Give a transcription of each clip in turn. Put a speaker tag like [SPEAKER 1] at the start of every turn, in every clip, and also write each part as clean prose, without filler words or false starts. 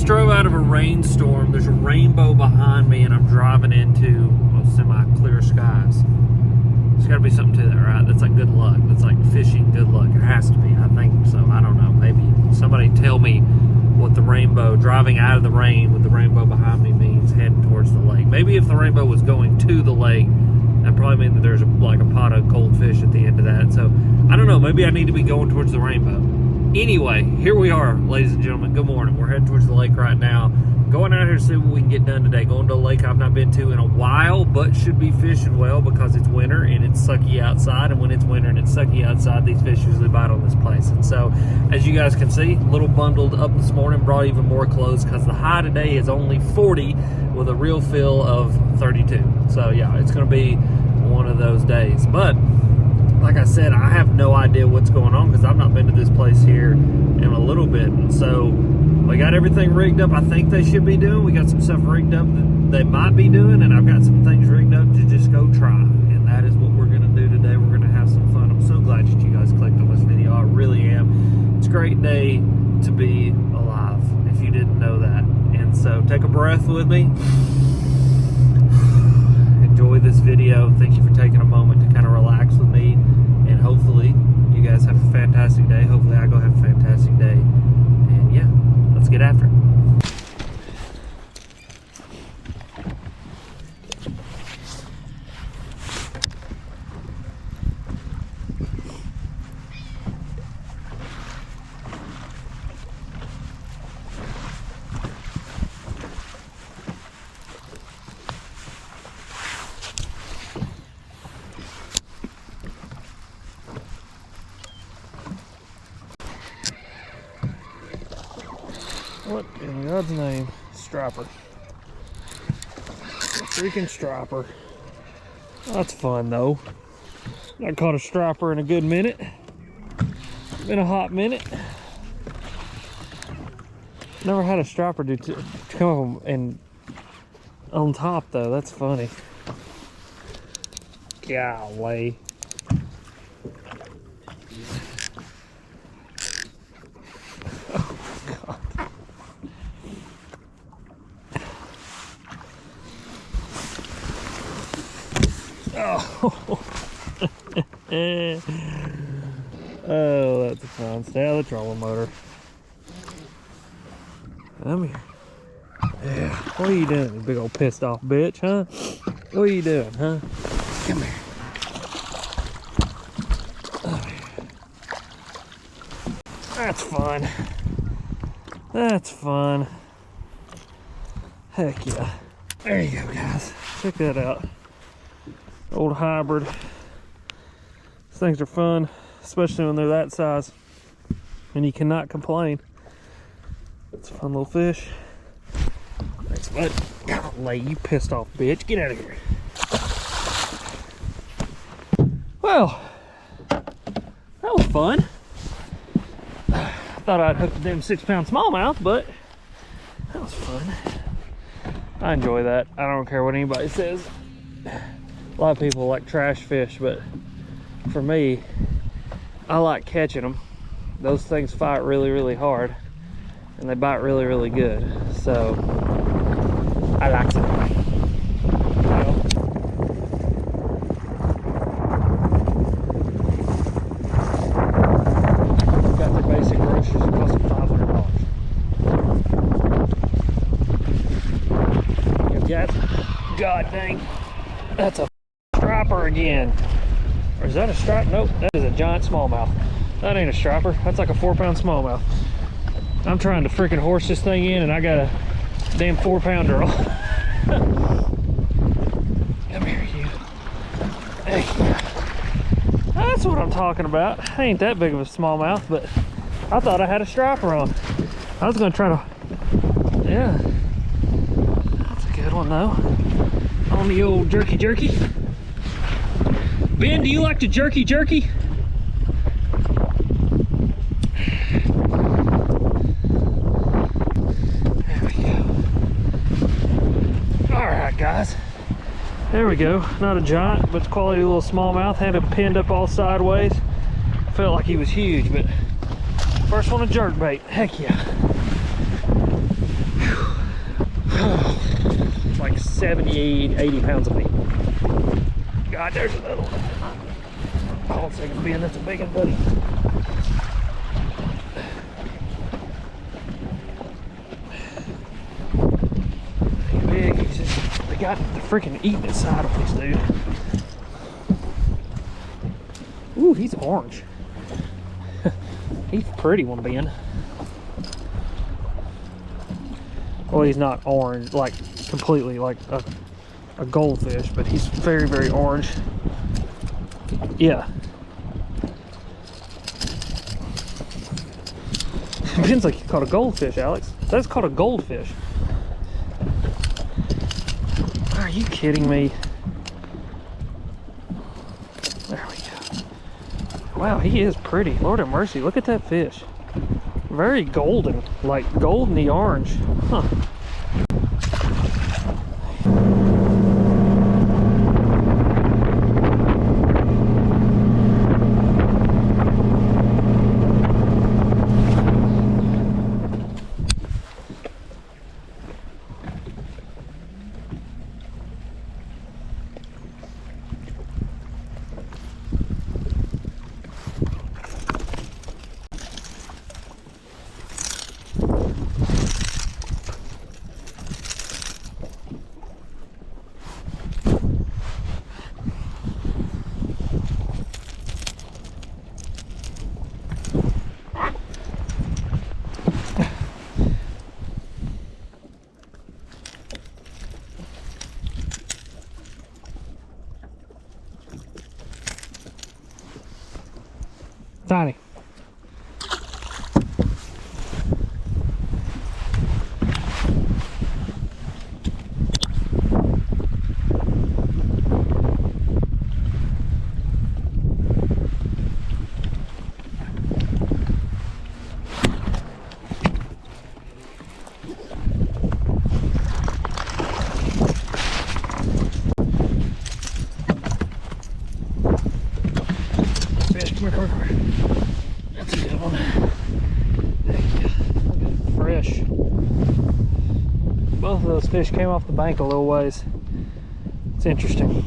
[SPEAKER 1] just drove out of a rainstorm. There's a rainbow behind me, and I'm driving into semi-clear skies. There's got to be something to that, right? That's like good luck. That's like fishing good luck. It has to be. I think so. I don't know. Maybe somebody tell me what the rainbow, driving out of the rain with the rainbow behind me, means heading towards the lake. Maybe if the rainbow was going to the lake, that probably means that there's like a pot of cold fish at the end of that. So I don't know. Maybe I need to be going towards the rainbow. Anyway, here we are, ladies and gentlemen. Good morning. We're heading towards the lake right now. Going out here to see what we can get done today. Going to a lake I've not been to in a while, but should be fishing well because it's winter and it's sucky outside. And when it's winter and it's sucky outside, these fish usually bite on this place. And so, as you guys can see, a little bundled up this morning. Brought even more clothes because the high today is only 40 with a real feel of 32. So yeah, it's going to be one of those days. But like I said, I have no idea what's going on because I've not been to this place here in a little bit. And so we got everything rigged up I think they should be doing. We got some stuff rigged up that they might be doing, and I've got some things rigged up to just go try. And that is what we're going to do today. We're going to have some fun. I'm so glad that you guys clicked on this video. I really am. It's a great day to be alive, if you didn't know that. And so take a breath with me. Enjoy this video. Thank you for taking a moment to kind of relax with me, and hopefully you guys have a fantastic day. Hopefully I go have a fantastic day, and yeah, let's get after it. What in God's name? Striper. Freaking striper. That's fun though. I caught a striper in a good minute. Been a hot minute. Never had a striper to come up and on top though. That's funny. Golly. Oh, oh, that's a fun. Stay out of the trolling motor. Come here. Yeah. What are you doing, you big old pissed off bitch, huh? What are you doing, huh? Come here. Oh, that's fun. That's fun. Heck yeah. There you go, guys. Check that out. Old hybrid. These things are fun, especially when they're that size, and you cannot complain. It's a fun little fish. Thanks, bud. Golly, you pissed off bitch. Get out of here. Well, that was fun. I thought I'd hook the damn 6-pound smallmouth, but that was fun. I enjoy that. I don't care what anybody says. A lot of people like trash fish, but for me, I like catching them. Those things fight really, really hard, and they bite really, really good. So I like it. Got their basic groceries. It cost them $500. You guys, God dang, that's a striper again. Or is that a striper? Nope, that is a giant smallmouth. That ain't a striper. That's like a 4-pound smallmouth. I'm trying to freaking horse this thing in, and I got a damn 4-pounder on. Come here, you. Hey. That's what I'm talking about. Ain't that big of a smallmouth, but I thought I had a striper on. I was gonna try to, yeah. That's a good one though. On the old jerky. Ben, do you like to jerky? There we go. All right, guys. There we go. Not a giant, but it's quality little smallmouth. Had him pinned up all sideways. Felt like he was huge, but first one a jerk bait. Heck yeah. 70, 80 pounds of meat. God, there's another one. Hold on a second, Ben, that's a big one, buddy. He's big, he's just, they got the freaking eating inside of this dude. Ooh, he's orange. He's a pretty one, Ben. Well, he's not orange, like completely like a goldfish, but he's very, very orange. Yeah. Ben's like, you caught a goldfish, Alex. That's called a goldfish. Are you kidding me? There we go. Wow, he is pretty. Lord have mercy, look at that fish. Very golden, like goldeny orange. Huh. Tiny. Fish, come here, come here, come here. That's a good one. Heck yeah. Fresh. Both of those fish came off the bank a little ways. It's interesting.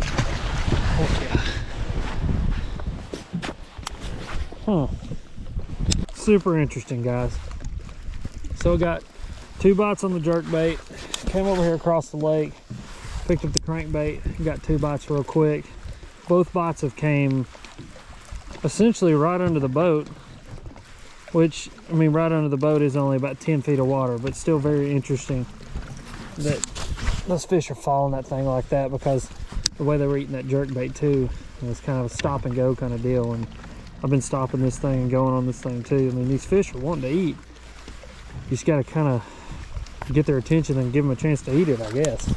[SPEAKER 1] Heck yeah. Super interesting, guys. So I got 2 bites on the jerk bait. Came over here across the lake, picked up the crankbait, got 2 bites real quick. Both bites have came essentially right under the boat, which, I mean, right under the boat is only about 10 feet of water, but still very interesting that those fish are following that thing like that, because the way they were eating that jerk bait too, it was kind of a stop and go kind of deal. And I've been stopping this thing and going on this thing too. I mean, these fish are wanting to eat. You just got to kind of get their attention and give them a chance to eat it, I guess.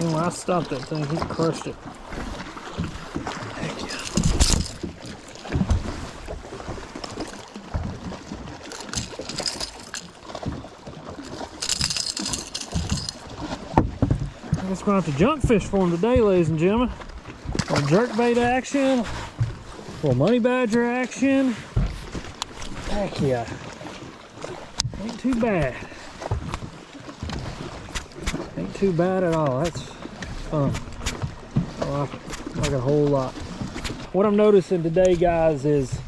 [SPEAKER 1] And when I stopped that thing, he crushed it. Heck yeah. I guess we're going to have to junk fish for him today, ladies and gentlemen. A little jerkbait action, a little money badger action. Heck yeah. Ain't too bad. Ain't too bad at all. That's fun. I like a whole lot. What I'm noticing today, guys, is,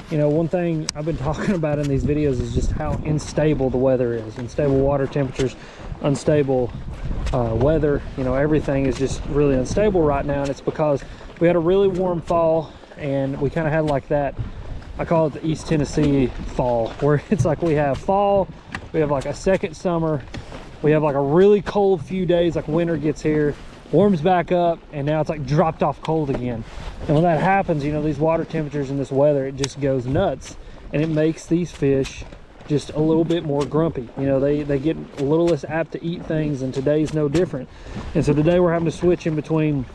[SPEAKER 1] you know, one thing I've been talking about in these videos is just how unstable the weather is. Unstable water temperatures, unstable weather. You know, everything is just really unstable right now, and it's because we had a really warm fall, and we kind of had like that, I call it the East Tennessee fall, where it's like we have fall, we have like a second summer, we have like a really cold few days, like winter gets here, warms back up, and now it's like dropped off cold again. And when that happens, you know, these water temperatures and this weather, it just goes nuts, and it makes these fish just a little bit more grumpy. You know, they get a little less apt to eat things, and today's no different. And so today we're having to switch in between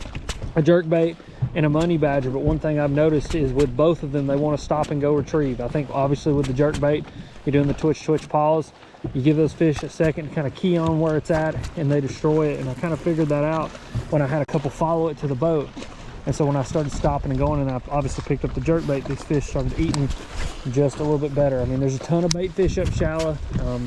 [SPEAKER 1] a jerkbait and a money badger. But one thing I've noticed is with both of them, they want to stop and go retrieve. I think obviously with the jerkbait, you're doing the twitch pause, you give those fish a second to kind of key on where it's at, and they destroy it. And I kind of figured that out when I had a couple follow it to the boat. And so when I started stopping and going, and I obviously picked up the jerkbait, these fish started eating just a little bit better. I mean, there's a ton of bait fish up shallow.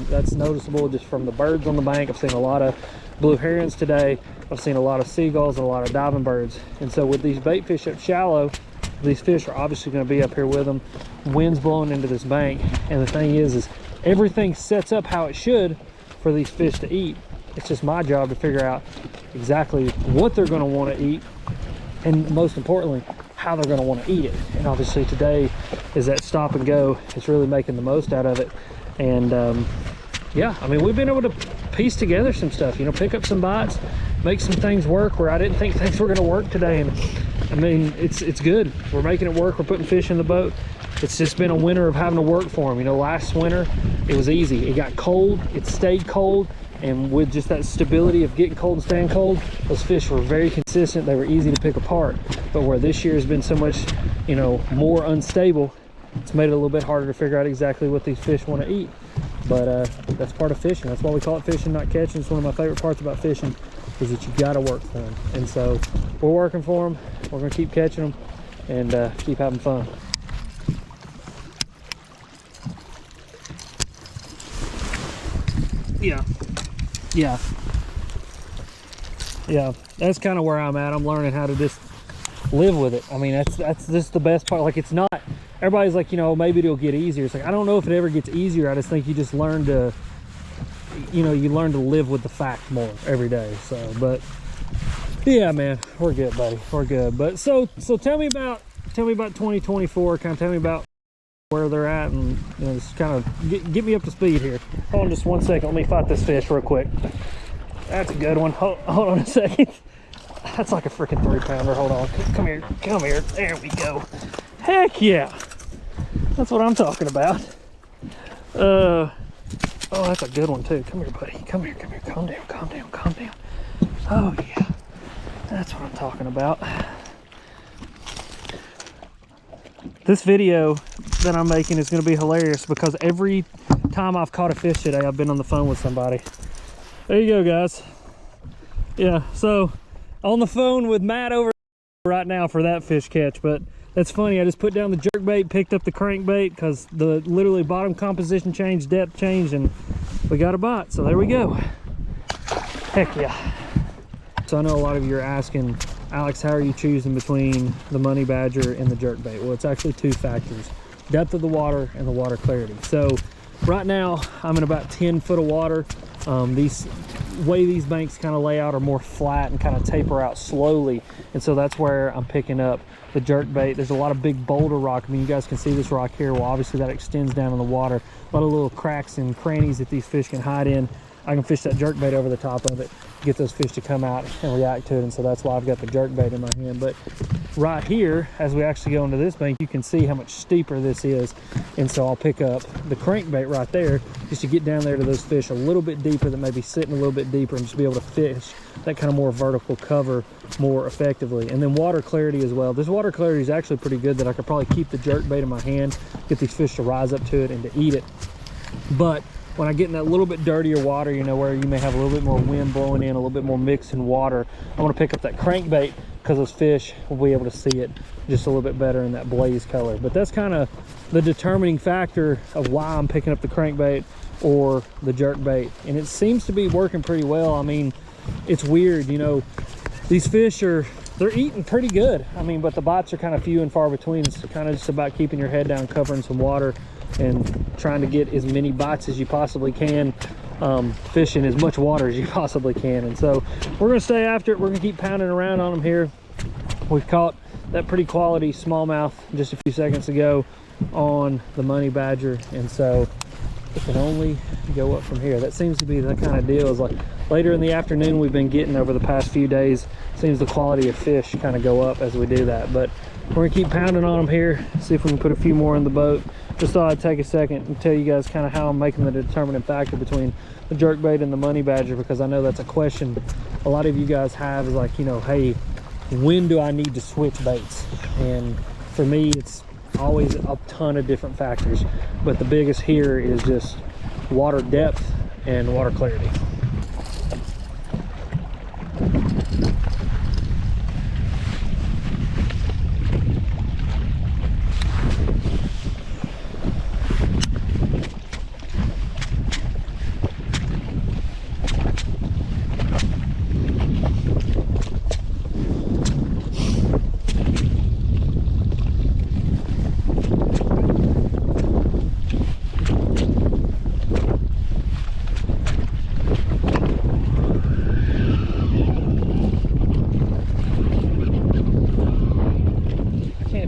[SPEAKER 1] That's noticeable just from the birds on the bank. I've seen a lot of blue herons today. I've seen a lot of seagulls and a lot of diving birds. And so with these bait fish up shallow, these fish are obviously going to be up here with them. Wind's blowing into this bank. And the thing is everything sets up how it should for these fish to eat. It's just my job to figure out exactly what they're going to want to eat, and most importantly, how they're going to want to eat it. And obviously today is that stop and go. It's really making the most out of it. And yeah, I mean, we've been able to piece together some stuff, you know, pick up some bites, make some things work where I didn't think things were going to work today. And I mean, it's good. We're making it work. We're putting fish in the boat. It's just been a winter of having to work for them. You know, last winter it was easy. It got cold, it stayed cold, and with just that stability of getting cold and staying cold, those fish were very consistent. They were easy to pick apart. But where this year has been so much, you know, more unstable, it's made it a little bit harder to figure out exactly what these fish want to eat. But that's part of fishing. That's why we call it fishing, not catching. It's one of my favorite parts about fishing, is that you got to work for them. And so we're working for them. We're going to keep catching them and keep having fun. Yeah, that's kind of where I'm at. I'm learning how to just live with it. I mean, that's just the best part. Like, it's not, everybody's like, you know, maybe it'll get easier. It's like, I don't know if it ever gets easier. I just think you just learn to, you know, you learn to live with the fact more every day. So, but yeah, man, we're good, buddy. We're good. But so tell me about 2024. Kind of tell me about where they're at, and you know, just kind of get me up to speed here. Hold on just 1 second. Let me fight this fish real quick. That's a good one. Hold on a second. That's like a freaking 3-pounder. Hold on. Come here. Come here. There we go. Heck yeah. That's what I'm talking about. Oh, that's a good one too. Come here, buddy. Come here. Come here. Calm down. Calm down. Calm down. Oh yeah. That's what I'm talking about. This video that I'm making is going to be hilarious because every time I've caught a fish today, I've been on the phone with somebody. There you go, guys. Yeah, so on the phone with Matt over right now for that fish catch. But that's funny. I just put down the jerkbait, picked up the crankbait because the literally bottom composition changed, depth changed, and we got a bite. So there we go. Heck yeah. So I know a lot of you are asking, Alex, how are you choosing between the money badger and the jerkbait? Well, it's actually two factors: depth of the water and the water clarity. So right now I'm in about 10 foot of water. These way these banks kind of lay out are more flat and kind of taper out slowly, and so that's where I'm picking up the jerkbait. There's a lot of big boulder rock. I mean, you guys can see this rock here. Well, obviously that extends down in the water. A lot of little cracks and crannies that these fish can hide in. I can fish that jerkbait over the top of it, get those fish to come out and react to it, and so that's why I've got the jerkbait in my hand. But right here, as we actually go into this bank, you can see how much steeper this is, and so I'll pick up the crankbait right there just to get down there to those fish a little bit deeper, that may be sitting a little bit deeper, and just be able to fish that kind of more vertical cover more effectively. And then water clarity as well. This water clarity is actually pretty good, that I could probably keep the jerkbait in my hand, get these fish to rise up to it and to eat it. But when I get in that little bit dirtier water, you know, where you may have a little bit more wind blowing in, a little bit more mix in water, I want to pick up that crankbait because those fish will be able to see it just a little bit better in that blaze color. But that's kind of the determining factor of why I'm picking up the crankbait or the jerkbait, and it seems to be working pretty well. I mean, it's weird, you know, these fish they're eating pretty good. I mean, but the bites are kind of few and far between. It's kind of just about keeping your head down, covering some water, and trying to get as many bites as you possibly can, fishing as much water as you possibly can. And so we're going to stay after it. We're going to keep pounding around on them here. We've caught that pretty quality smallmouth just a few seconds ago on the money badger, and so it can only go up from here. That seems to be the kind of deal. Is like later in the afternoon we've been getting over the past few days. Seems the quality of fish kind of go up as we do that. But we're gonna keep pounding on them here, see if we can put a few more in the boat. Just thought I'd take a second and tell you guys kind of how I'm making the determining factor between the jerkbait and the money badger, because I know that's a question a lot of you guys have, is like, you know, hey, when do I need to switch baits? And for me, it's always a ton of different factors, but the biggest here is just water depth and water clarity.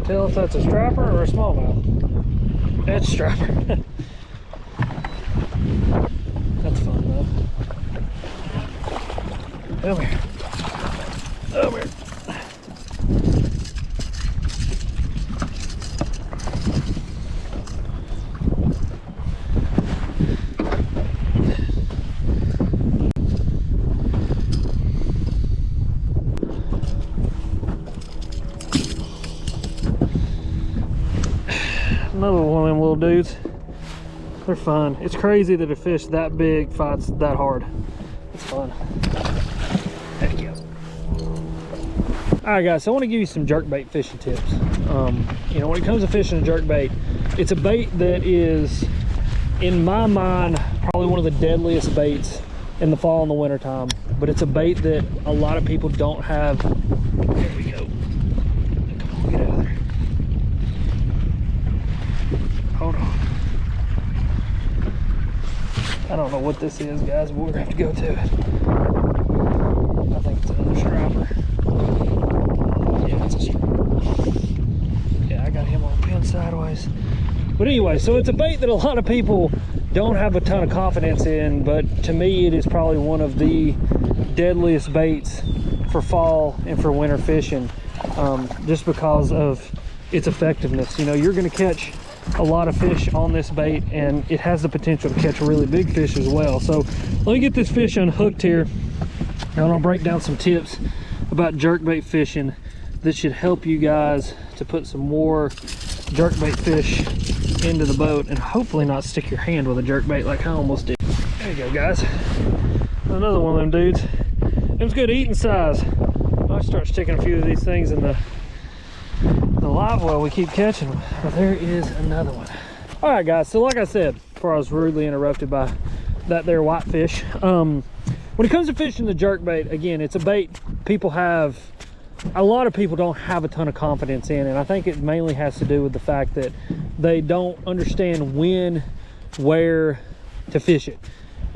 [SPEAKER 1] Tell if that's a striper or a smallmouth. That's striper. That's fun though. Come here. Come here. Another one of them little dudes. They're fun. It's crazy that a fish that big fights that hard. It's fun. Heck yeah. Alright guys, so I want to give you some jerkbait fishing tips. You know, when it comes to fishing a jerkbait, it's a bait that is, in my mind, probably one of the deadliest baits in the fall and the winter time. But it's a bait that a lot of people don't have. There we go. Come on, get out of there. Hold on. I don't know what this is, guys, but we're gonna have to go to it. I think it's another striper. Yeah, it's a striper. Yeah, I got him on pin sideways. But anyway, so it's a bait that a lot of people don't have a ton of confidence in, but to me it is probably one of the deadliest baits for fall and for winter fishing, just because of its effectiveness. You know, you're gonna catch a lot of fish on this bait, and it has the potential to catch really big fish as well. So let me get this fish unhooked here, and I'll break down some tips about jerkbait fishing that should help you guys to put some more jerkbait fish into the boat, and hopefully not stick your hand with a jerkbait like I almost did. There you go, guys. Another one of them dudes. Them's good eating size. I'll start sticking a few of these things in the live well. We keep catching them, but there is another one. All right guys, so like I said before I was rudely interrupted by that there whitefish, when it comes to fishing the jerkbait, again, it's a bait people have, a lot of people don't have a ton of confidence in, and I think it mainly has to do with the fact that they don't understand when, where to fish it.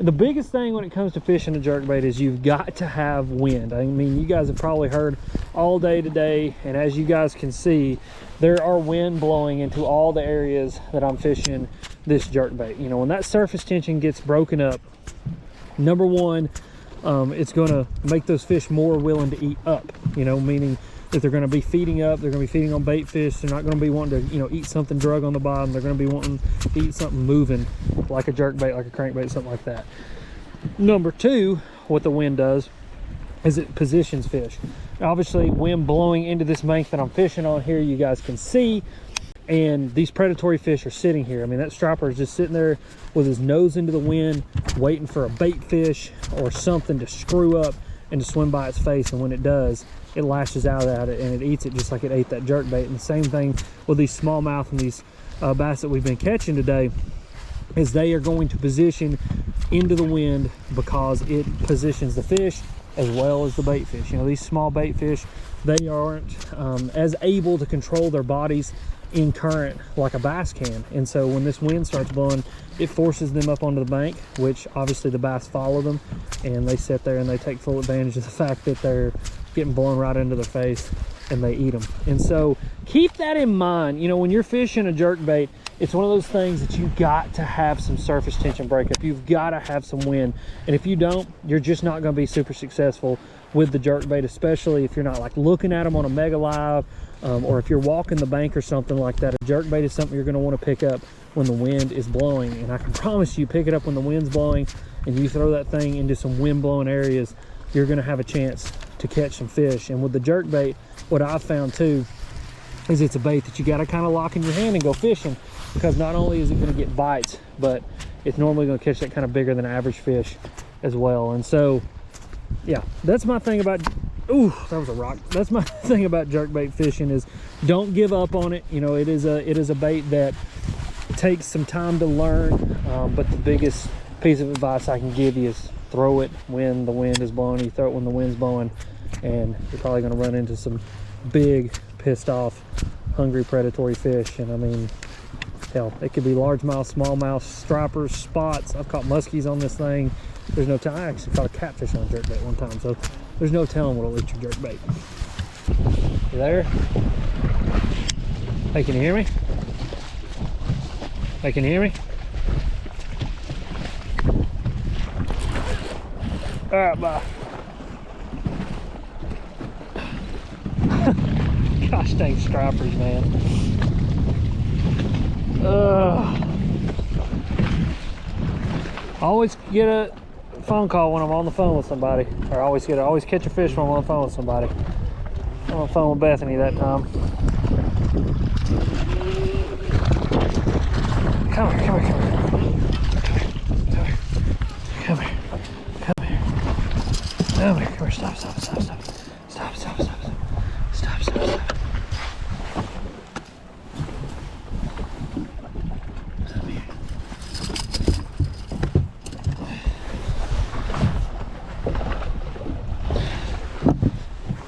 [SPEAKER 1] The biggest thing when it comes to fishing a jerkbait is you've got to have wind. I mean, you guys have probably heard all day today, and as you guys can see, there are wind blowing into all the areas that I'm fishing this jerkbait. You know, when that surface tension gets broken up, number one, it's going to make those fish more willing to eat up, you know, meaning that they're going to be feeding up, they're going to be feeding on bait fish, they're not going to be wanting to, you know, eat something drug on the bottom, they're going to be wanting to eat something moving, like a jerkbait, like a crankbait, something like that. Number two, what the wind does is it positions fish. Now, obviously, wind blowing into this bank that I'm fishing on here, you guys can see, and these predatory fish are sitting here. I mean, that striper is just sitting there with his nose into the wind, waiting for a bait fish or something to screw up and to swim by its face, and when it does, it lashes out at it and it eats it just like it ate that jerkbait. And the same thing with these smallmouth and these bass that we've been catching today, is they are going to position into the wind because it positions the fish as well as the bait fish. You know, these small bait fish, they aren't as able to control their bodies in current like a bass can, and so when this wind starts blowing, it forces them up onto the bank, which obviously the bass follow them, and they sit there and they take full advantage of the fact that they're getting blown right into their face, and they eat them. And so keep that in mind. You know, when you're fishing a jerkbait,
[SPEAKER 2] it's one of those things that you've got to have some surface tension breakup. You've got to have some wind. And if you don't, you're just not going to be super successful with the jerkbait, especially if you're not like looking at them on a mega live, or if you're walking the bank or something like that. A jerkbait is something you're going to want to pick up when the wind is blowing. And I can promise you, pick it up when the wind's blowing and you throw that thing into some wind blowing areas, you're going to have a chance to catch some fish. And with the jerkbait, what I've found too is it's a bait that you got to kind of lock in your hand and go fishing, because not only is it going to get bites, but it's normally going to catch that kind of bigger than average fish as well. And so yeah, that's my thing about, ooh, that was a rock. That's my thing about jerkbait fishing, is don't give up on it. You know, it is a bait that takes some time to learn, but the biggest piece of advice I can give you is throw it when the wind is blowing. You throw it when the wind's blowing, and you're probably going to run into some big, pissed off, hungry, predatory fish. And I mean, hell, it could be largemouth, smallmouth, stripers, spots. I've caught muskies on this thing. There's no telling. I actually caught a catfish on a jerkbait one time, so there's no telling what'll eat your jerkbait. You there? Hey, can you hear me? Hey, can you hear me? All right, bye. Gosh dang stripers, man. I always get a phone call when I'm on the phone with somebody, or I always catch a fish when I'm on the phone with somebody. I'm on the phone with Bethany that time. Come here, come here, come here. Come here, come here. Come here, come here. Stop, stop, stop, stop. Stop, stop, stop, stop. Stop, stop, stop.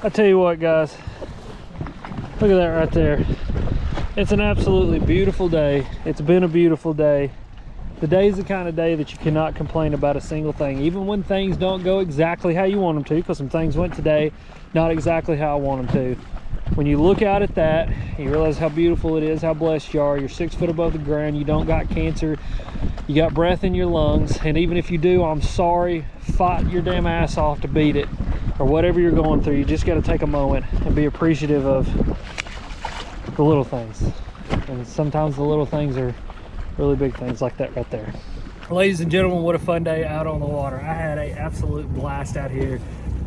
[SPEAKER 2] I tell you what, guys, look at that right there. It's an absolutely beautiful day. It's been a beautiful day. The day is the kind of day that you cannot complain about a single thing, even when things don't go exactly how you want them to, because some things went today not exactly how I want them to. When you look out at that, you realize how beautiful it is, how blessed you are. You're 6 foot above the ground. You don't got cancer. You got breath in your lungs. And even if you do, I'm sorry. Fight your damn ass off to beat it, or whatever you're going through. You just got to take a moment and be appreciative of the little things. And sometimes the little things are really big things, like that right there. Ladies and gentlemen, what a fun day out on the water. I had an absolute blast out here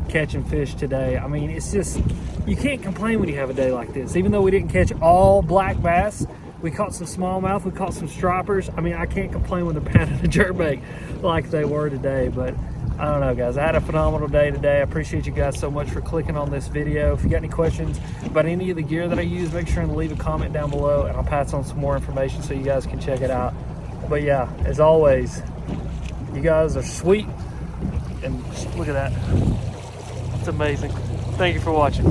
[SPEAKER 2] catching fish today. I mean, it's just, you can't complain when you have a day like this. Even though we didn't catch all black bass, we caught some smallmouth, we caught some stripers. I mean, I can't complain when they're pounding a jerkbait like they were today. But I don't know, guys, I had a phenomenal day today. I appreciate you guys so much for clicking on this video. If you got any questions about any of the gear that I use, make sure and leave a comment down below, and I'll pass on some more information so you guys can check it out. But yeah, as always, you guys are sweet, and look at that. It's amazing. Thank you for watching.